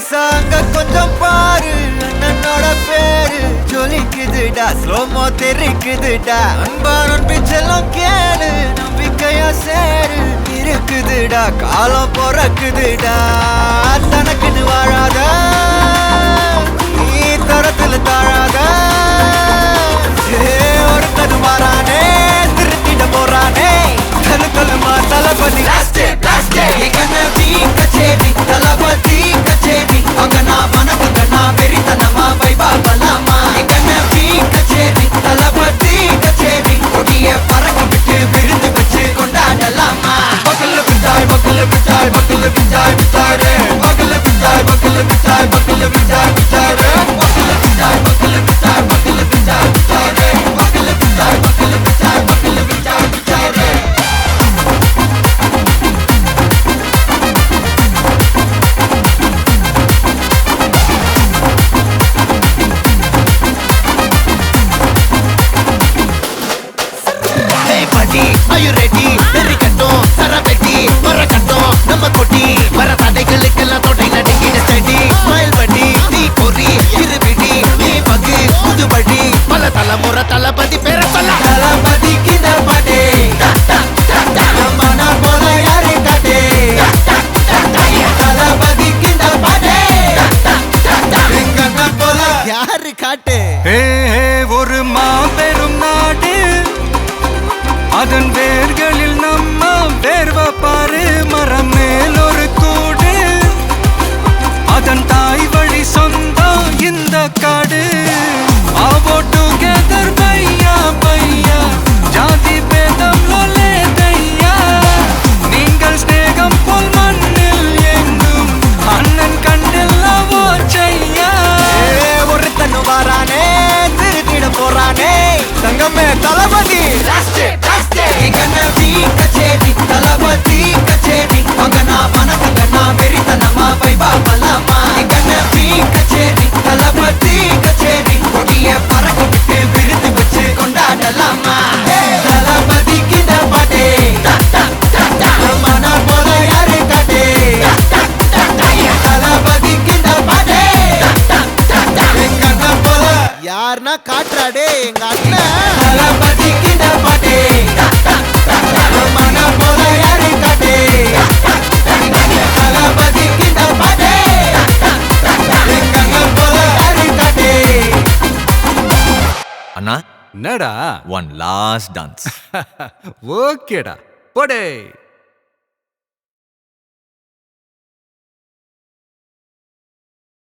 நைசாங்க கொஞ்சம் பாரு அண்ணனோட பேரு ஜொலிக்குதுடா ஸ்லோமோ தெரிக்குதுடா அன்பாரன் பிச்செல்லாம் கேளு நம்பிக்கையா சேரு இருக்குதுடா காலம் பொறக்குதுடா தனக்குன்னு வாழாத நீ தரத்துல தாழாத ஒருத்தது மாறானே திருத்திட போறானே தலுக்கலுமா தளபதி கச்சேரி தளபதி கச்சேரி அங்கனா மனதுங்கனா வெறித்தனமா வைபா பலாமா கண்ணபி கச்சேரி தளபதி கச்சேரி கொடிய பறக்க விட்டு விருந்து வச்சு கொண்டாடலாமா பக்கல்ல பிச்சாய் பக்கல்ல பிச்சாய் பக்கல்ல பிச்சாய் பிச்சாரே பக்கல்ல பிச்சாய் பக்கல்ல பிச்சாய் பக்கல்ல பிச்சாய் பிச்சாரே பக்கல்ல பிச்சாய் பக்கல்ல பிச்சாய் பக்கல்ல பிச்சாய் பிச்சாரே பக்கல்ல பிச்சாய் பக்கல்ல பிச்சாய் பக்கல்ல பிச்சாய் பிச்சாரே Are you ready? Very கட்டும் சரவெட்டி வர கட்டும் நம்ம கொட்டி வர தடைகளுக்கெல்லாம் தொடை நடுங்கிட ஸ்டடி ஸ்மைல் பண்ணி நீ பொறி இருவிடி நீ பகு புதுபடி பல தலைமுறை தளபதி பேர சொல்ல தளபதி கிந்த பாட்டே மன போல யாரே காட்டே தளபதி கிந்த பாட்டே எங்க போல யாரு காட்டே ஒரு மாபெரும் நாடு அதன் வேர்களில் நம்ம வேர்வ பாரு மரம் மேல் ஒரு கூடு அதன் தாய் வழி சொந்தம் இந்த காடு ஆவோ டுகெதர் பையா பையா ஜாதி பேதம் லோலே தையா நீங்கள் ஸ்நேகம் போல் மண்ணில் எங்கும் அண்ணன் கண்டில்லவோ செய்யா ஒருத்தனு வாரானே திருத்திட போறானே தங்கமே தளபதி கண்ணபி கச்சேரி தளபதி கச்சேரி அங்கனா மனதுங்கனா வெறித்தனமா வைபா பலாமா கண்ணபி கச்சேரி தளபதி கச்சேரி கொடிய பறக்க விட்டு விருந்து வச்சு கொண்டாடலாமா தளபதி கிந்த பாட்டே மன போல யாரு காட்டே தளபதி கிந்த பாட்டே எங்க அண்ணன் போல யாருன்னா காட்டுறாடே எங்க அண்ணன் தளபதி கிந்த பாட்டே மன போல யாரு காட்டே தளபதி கிந்த பாட்டே எங்க அண்ணன் போல யாரு காட்டே அண்ணா என்னடா one last dance ஓகேடா போடே